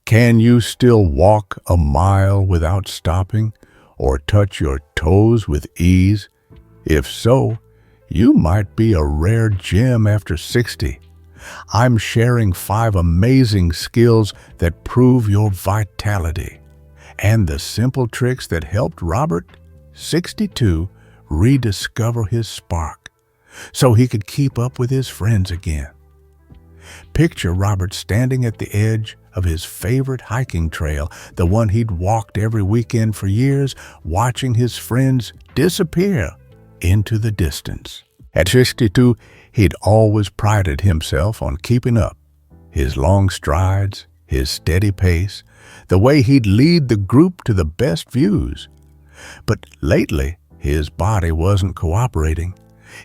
Can you still walk a mile without stopping or touch your toes with ease? If so, you might be a rare gem after 60. I'm sharing 5 amazing skills that prove your vitality and the simple tricks that helped Robert, 62, rediscover his spark so he could keep up with his friends again. Picture Robert standing at the edge of his favorite hiking trail, the one he'd walked every weekend for years, watching his friends disappear into the distance. At 62, he'd always prided himself on keeping up. His long strides, his steady pace, the way he'd lead the group to the best views. But lately, his body wasn't cooperating.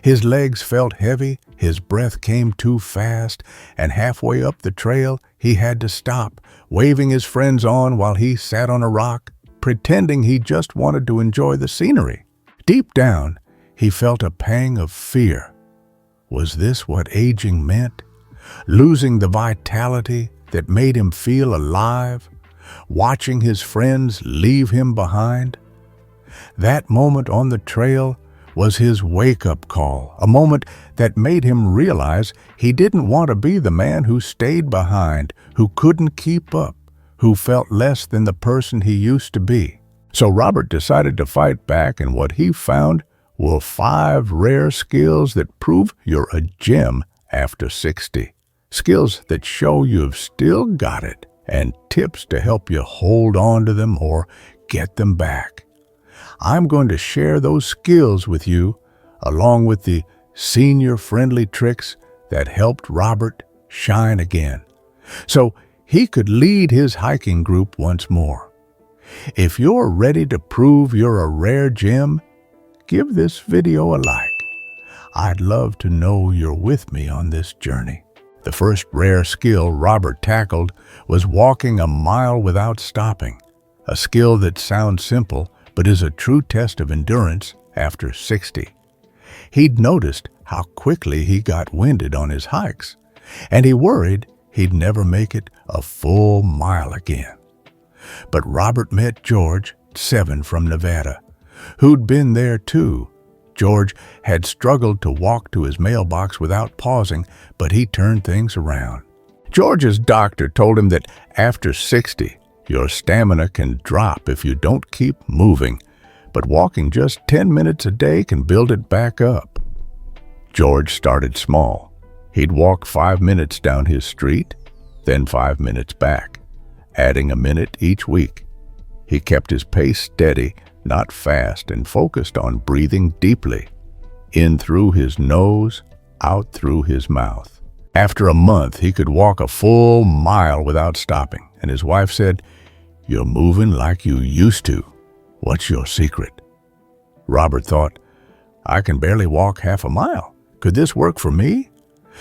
His legs felt heavy, his breath came too fast, and halfway up the trail, he had to stop, waving his friends on while he sat on a rock, pretending he just wanted to enjoy the scenery. Deep down, he felt a pang of fear. Was this what aging meant? Losing the vitality that made him feel alive? Watching his friends leave him behind? That moment on the trail was his wake-up call, a moment that made him realize he didn't want to be the man who stayed behind, who couldn't keep up, who felt less than the person he used to be. So Robert decided to fight back, and what he found were 5 rare skills that prove you're a gem after 60. Skills that show you've still got it, and tips to help you hold on to them or get them back. I'm going to share those skills with you, along with the senior-friendly tricks that helped Robert shine again, so he could lead his hiking group once more. If you're ready to prove you're a rare gem, give this video a like. I'd love to know you're with me on this journey. The first rare skill Robert tackled was walking a mile without stopping, a skill that sounds simple but is a true test of endurance after 60. He'd noticed how quickly he got winded on his hikes, and he worried he'd never make it a full mile again. But Robert met George, 7, from Nevada, who'd been there too. George had struggled to walk to his mailbox without pausing, but he turned things around. George's doctor told him that after 60, your stamina can drop if you don't keep moving, but walking just 10 minutes a day can build it back up. George started small. He'd walk 5 minutes down his street, then 5 minutes back, adding a minute each week. He kept his pace steady, not fast, and focused on breathing deeply, in through his nose, out through his mouth. After a month, he could walk a full mile without stopping, and his wife said, "You're moving like you used to. What's your secret?" Robert thought, "I can barely walk half a mile. Could this work for me?"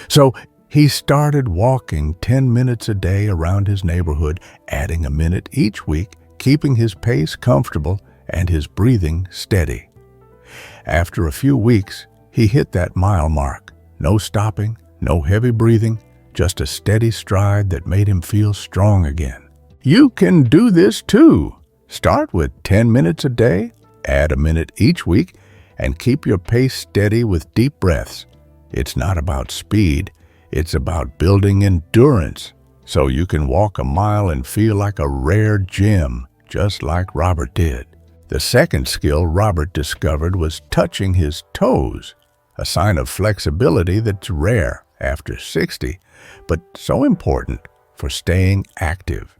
So he started walking 10 minutes a day around his neighborhood, adding a minute each week, keeping his pace comfortable and his breathing steady. After a few weeks, he hit that mile mark. No stopping, no heavy breathing, just a steady stride that made him feel strong again. You can do this too. Start with 10 minutes a day, add a minute each week, and keep your pace steady with deep breaths. It's not about speed, it's about building endurance, so you can walk a mile and feel like a rare gem, just like Robert did. The second skill Robert discovered was touching his toes, a sign of flexibility that's rare after 60, but so important for staying active.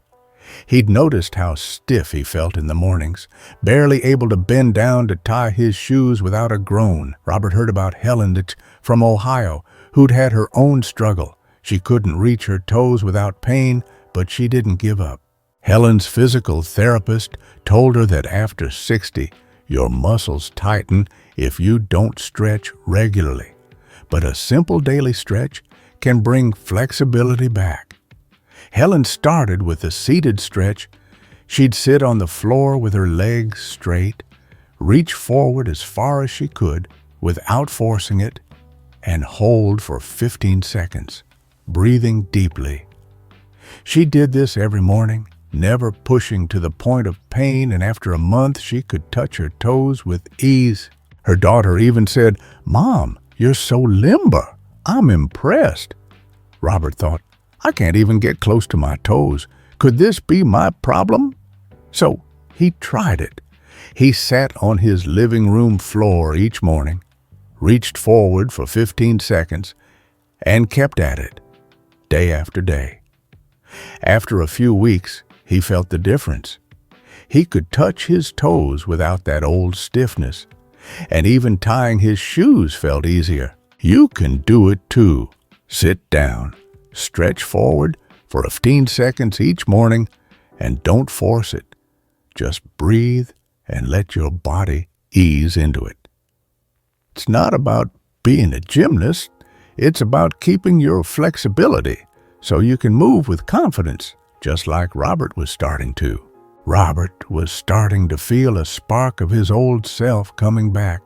He'd noticed how stiff he felt in the mornings, barely able to bend down to tie his shoes without a groan. Robert heard about Helen from Ohio, who'd had her own struggle. She couldn't reach her toes without pain, but she didn't give up. Helen's physical therapist told her that after 60, your muscles tighten if you don't stretch regularly. But a simple daily stretch can bring flexibility back. Helen started with a seated stretch. She'd sit on the floor with her legs straight, reach forward as far as she could without forcing it, and hold for 15 seconds, breathing deeply. She did this every morning, never pushing to the point of pain, and after a month she could touch her toes with ease. Her daughter even said, "Mom, you're so limber. I'm impressed." Robert thought, "I can't even get close to my toes. Could this be my problem?" So he tried it. He sat on his living room floor each morning, reached forward for 15 seconds, and kept at it, day after day. After a few weeks, he felt the difference. He could touch his toes without that old stiffness, and even tying his shoes felt easier. You can do it too. Sit down, stretch forward for 15 seconds each morning, and don't force it. Just breathe and let your body ease into it. It's not about being a gymnast. It's about keeping your flexibility so you can move with confidence, just like Robert was starting to. Robert was starting to feel a spark of his old self coming back.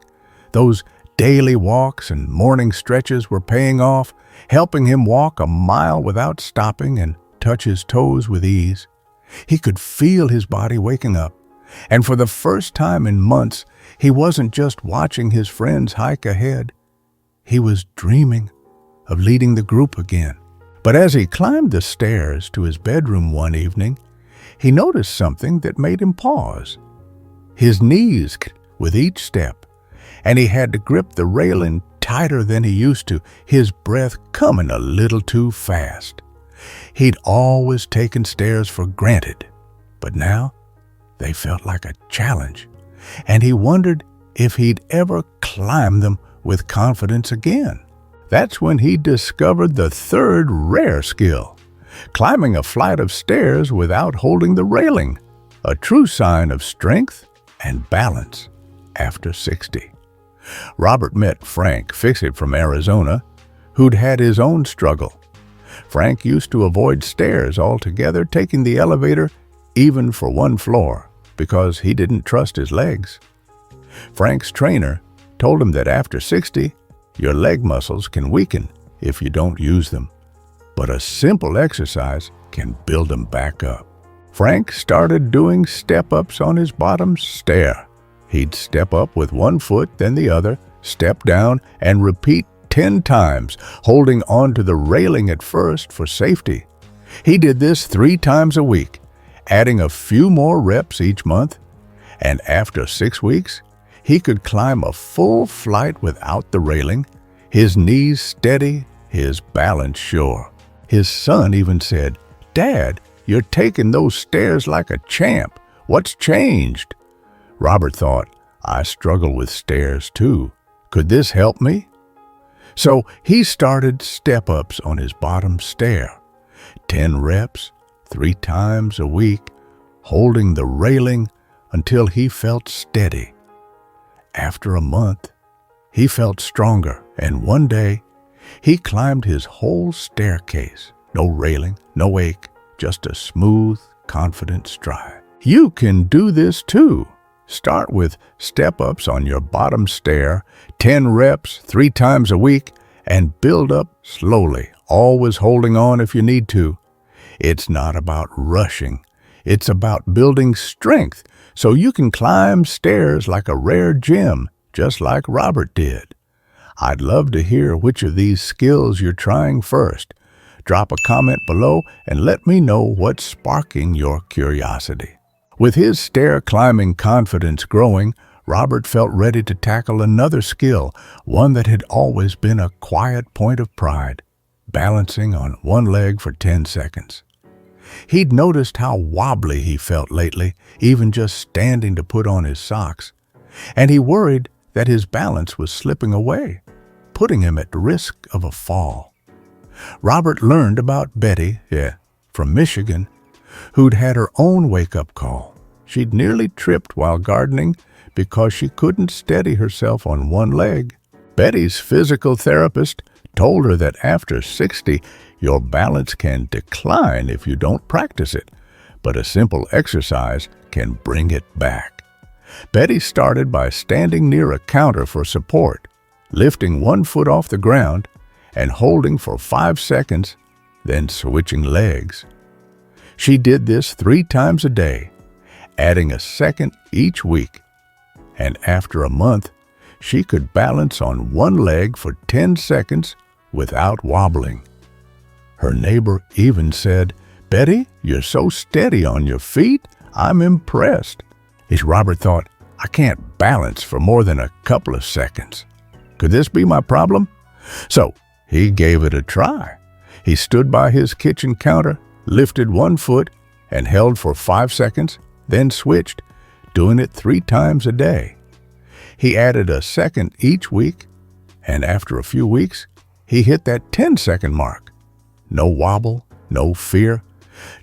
Those daily walks and morning stretches were paying off, helping him walk a mile without stopping and touch his toes with ease. He could feel his body waking up, and for the first time in months, he wasn't just watching his friends hike ahead. He was dreaming of leading the group again. But as he climbed the stairs to his bedroom one evening, he noticed something that made him pause. His knees with each step, and he had to grip the railing tighter than he used to, his breath coming a little too fast. He'd always taken stairs for granted, but now they felt like a challenge, and he wondered if he'd ever climb them with confidence again. That's when he discovered the third rare skill, climbing a flight of stairs without holding the railing, a true sign of strength and balance after 60. Robert met Frank, fixit from Arizona, who'd had his own struggle. Frank used to avoid stairs altogether, taking the elevator even for one floor, because he didn't trust his legs. Frank's trainer told him that after 60, your leg muscles can weaken if you don't use them, but a simple exercise can build them back up. Frank started doing step-ups on his bottom stair. He'd step up with one foot, then the other, step down, and repeat 10 times, holding on to the railing at first for safety. He did this 3 times a week, adding a few more reps each month, and after 6 weeks, he could climb a full flight without the railing, his knees steady, his balance sure. His son even said, "Dad, you're taking those stairs like a champ. What's changed?" Robert thought, "I struggle with stairs too. Could this help me?" So he started step-ups on his bottom stair, 10 reps, 3 times a week, holding the railing until he felt steady. After a month, he felt stronger, and one day, he climbed his whole staircase. No railing, no ache, just a smooth, confident stride. You can do this too. Start with step-ups on your bottom stair, 10 reps, 3 times a week, and build up slowly, always holding on if you need to. It's not about rushing. It's about building strength so you can climb stairs like a rare gem, just like Robert did. I'd love to hear which of these skills you're trying first. Drop a comment below and let me know what's sparking your curiosity. With his stair-climbing confidence growing, Robert felt ready to tackle another skill, one that had always been a quiet point of pride, balancing on one leg for 10 seconds. He'd noticed how wobbly he felt lately, even just standing to put on his socks, and he worried that his balance was slipping away, putting him at risk of a fall. Robert learned about Betty, from Michigan, who'd had her own wake-up call. She'd nearly tripped while gardening because she couldn't steady herself on one leg. Betty's physical therapist told her that after 60, your balance can decline if you don't practice it, but a simple exercise can bring it back. Betty started by standing near a counter for support, lifting one foot off the ground and holding for 5 seconds, then switching legs. She did this 3 times a day, adding a second each week. And after a month, she could balance on one leg for 10 seconds without wobbling. Her neighbor even said, "Betty, you're so steady on your feet, I'm impressed." As Robert thought, I can't balance for more than a couple of seconds. Could this be my problem? So he gave it a try. He stood by his kitchen counter, lifted one foot, and held for 5 seconds, then switched, doing it 3 times a day. He added a second each week, and after a few weeks, he hit that 10-second mark. No wobble, no fear,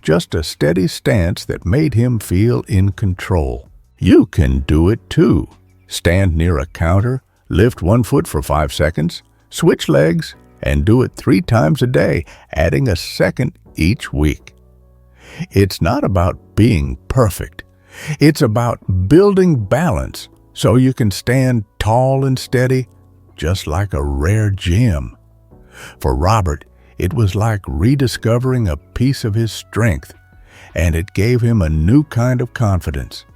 just a steady stance that made him feel in control. You can do it too. Stand near a counter, lift one foot for 5 seconds, switch legs, and do it 3 times a day, adding a second each week. It's not about being perfect. It's about building balance so you can stand tall and steady, just like a rare gem. For Robert, it was like rediscovering a piece of his strength, and it gave him a new kind of confidence.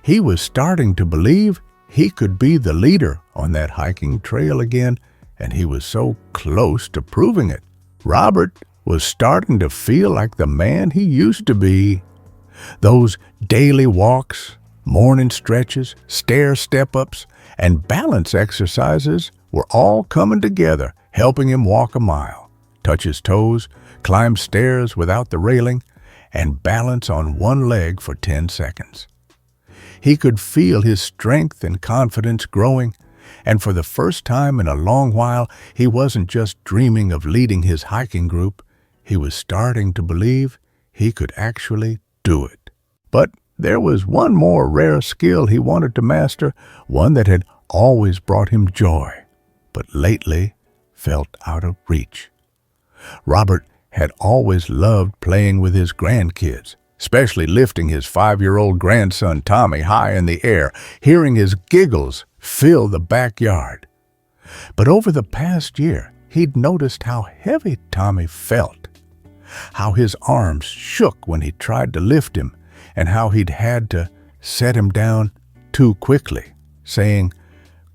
He was starting to believe he could be the leader on that hiking trail again, and he was so close to proving it. Robert was starting to feel like the man he used to be. Those daily walks, morning stretches, stair step-ups, and balance exercises were all coming together, helping him walk a mile, touch his toes, climb stairs without the railing, and balance on one leg for 10 seconds. He could feel his strength and confidence growing, and for the first time in a long while, he wasn't just dreaming of leading his hiking group. He was starting to believe he could actually do it. But there was one more rare skill he wanted to master, one that had always brought him joy, but lately felt out of reach. Robert had always loved playing with his grandkids, especially lifting his 5-year-old grandson Tommy high in the air, hearing his giggles fill the backyard. But over the past year, he'd noticed how heavy Tommy felt, how his arms shook when he tried to lift him, and how he'd had to set him down too quickly, saying,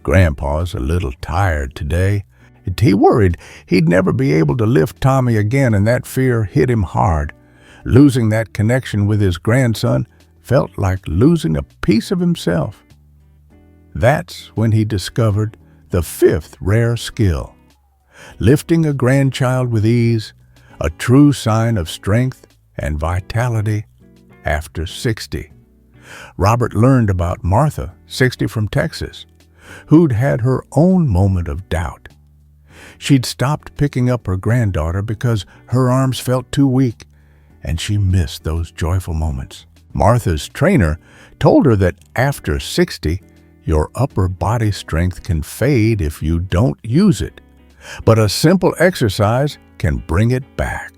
"Grandpa's a little tired today." He worried he'd never be able to lift Tommy again, and that fear hit him hard. Losing that connection with his grandson felt like losing a piece of himself. That's when he discovered the 5th rare skill. Lifting a grandchild with ease, a true sign of strength and vitality after 60. Robert learned about Martha, 60 from Texas, who'd had her own moment of doubt. She'd stopped picking up her granddaughter because her arms felt too weak, and she missed those joyful moments. Martha's trainer told her that after 60, your upper body strength can fade if you don't use it, but a simple exercise can bring it back.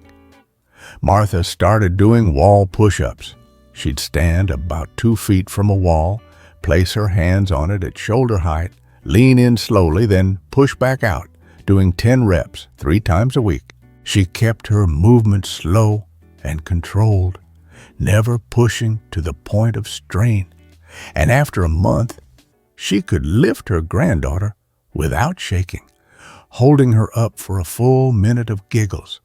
Martha started doing wall push-ups. She'd stand about 2 feet from a wall, place her hands on it at shoulder height, lean in slowly, then push back out, doing 10 reps 3 times a week. She kept her movement slow and controlled, never pushing to the point of strain. And after a month, she could lift her granddaughter without shaking, holding her up for a full minute of giggles.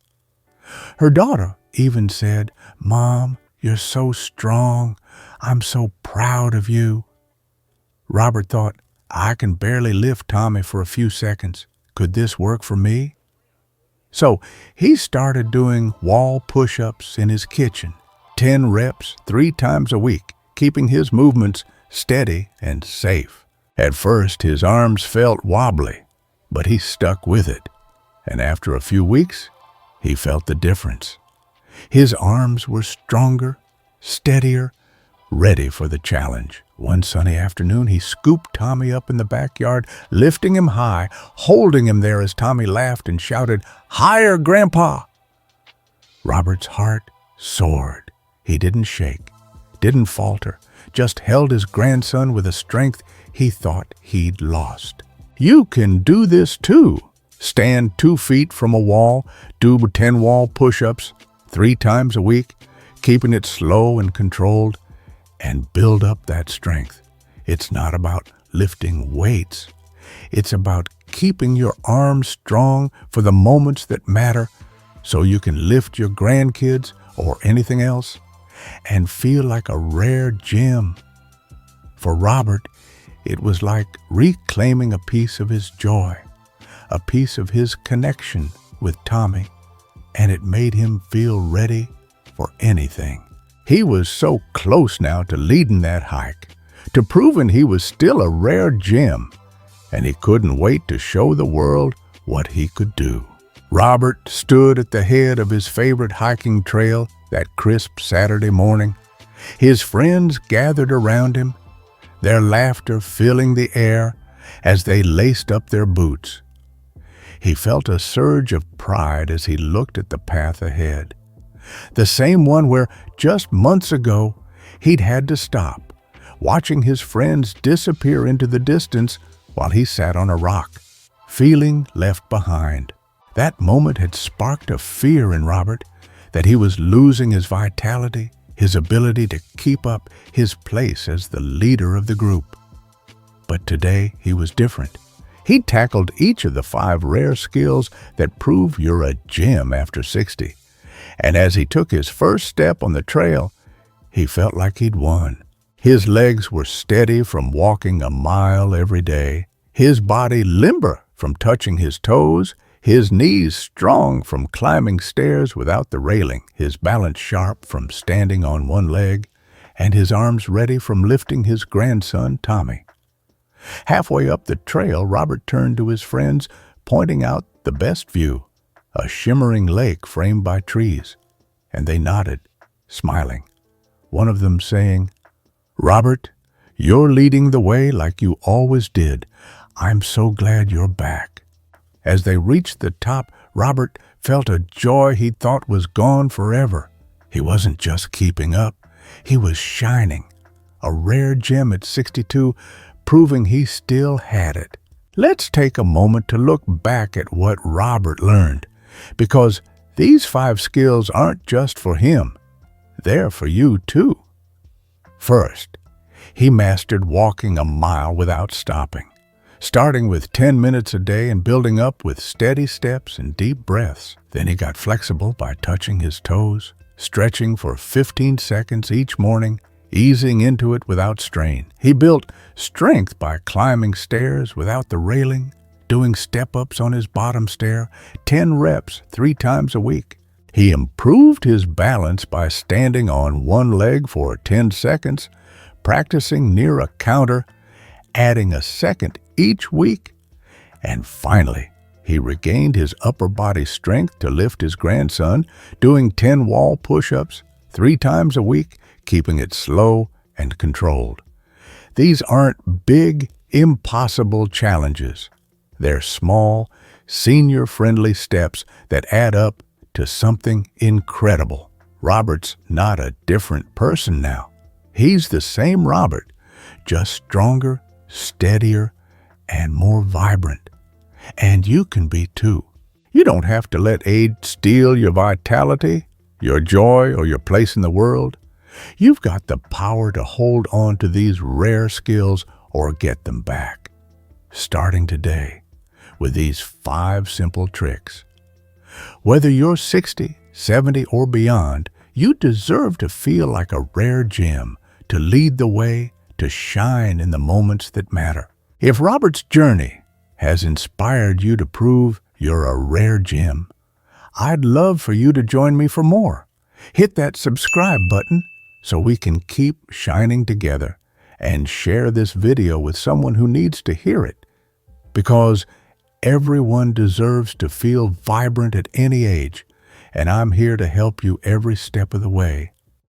Her daughter even said, "Mom, you're so strong. I'm so proud of you." Robert thought, I can barely lift Tommy for a few seconds. Could this work for me? So he started doing wall push-ups in his kitchen, 10 reps 3 times a week, keeping his movements steady and safe. At first, his arms felt wobbly, but he stuck with it. And after a few weeks, he felt the difference. His arms were stronger, steadier, ready for the challenge. One sunny afternoon, he scooped Tommy up in the backyard, lifting him high, holding him there as Tommy laughed and shouted, "Higher, Grandpa!" Robert's heart soared. He didn't shake, didn't falter, just held his grandson with a strength he thought he'd lost. You can do this too. Stand 2 feet from a wall, do 10 wall push-ups 3 times a week, keeping it slow and controlled, and build up that strength. It's not about lifting weights. It's about keeping your arms strong for the moments that matter so you can lift your grandkids or anything else and feel like a rare gem. For Robert, it was like reclaiming a piece of his joy, a piece of his connection with Tommy, and it made him feel ready for anything. He was so close now to leading that hike, to proving he was still a rare gem, and he couldn't wait to show the world what he could do. Robert stood at the head of his favorite hiking trail that crisp Saturday morning. His friends gathered around him, their laughter filling the air as they laced up their boots. He felt a surge of pride as he looked at the path ahead, the same one where just months ago he'd had to stop, watching his friends disappear into the distance while he sat on a rock, feeling left behind. That moment had sparked a fear in Robert that he was losing his vitality, his ability to keep up his place as the leader of the group. But today he was different. He tackled each of the 5 rare skills that prove you're a gem after 60. And as he took his first step on the trail, he felt like he'd won. His legs were steady from walking a mile every day, his body limber from touching his toes, his knees strong from climbing stairs without the railing, his balance sharp from standing on one leg, and his arms ready from lifting his grandson, Tommy. Halfway up the trail, Robert turned to his friends, pointing out the best view, a shimmering lake framed by trees, and they nodded, smiling, one of them saying, "Robert, you're leading the way like you always did. I'm so glad you're back." As they reached the top, Robert felt a joy he thought was gone forever. He wasn't just keeping up, he was shining, a rare gem at 62, proving he still had it. Let's take a moment to look back at what Robert learned, because these 5 skills aren't just for him, they're for you too. First, he mastered walking a mile without stopping, starting with 10 minutes a day and building up with steady steps and deep breaths. Then he got flexible by touching his toes, stretching for 15 seconds each morning, easing into it without strain. He built strength by climbing stairs without the railing, doing step-ups on his bottom stair, 10 reps 3 times a week. He improved his balance by standing on one leg for 10 seconds, practicing near a counter, adding a second each week. And finally, he regained his upper body strength to lift his grandson, doing 10 wall push-ups 3 times a week, keeping it slow and controlled. These aren't big, impossible challenges. They're small, senior-friendly steps that add up to something incredible. Robert's not a different person now. He's the same Robert, just stronger, steadier, and more vibrant. And you can be too. You don't have to let age steal your vitality, your joy, or your place in the world. You've got the power to hold on to these rare skills or get them back. Starting today with these 5 simple tricks. Whether you're 60, 70, or beyond, you deserve to feel like a rare gem, to lead the way, to shine in the moments that matter. If Robert's journey has inspired you to prove you're a rare gem, I'd love for you to join me for more. Hit that subscribe button so we can keep shining together, and share this video with someone who needs to hear it, because everyone deserves to feel vibrant at any age, and I'm here to help you every step of the way.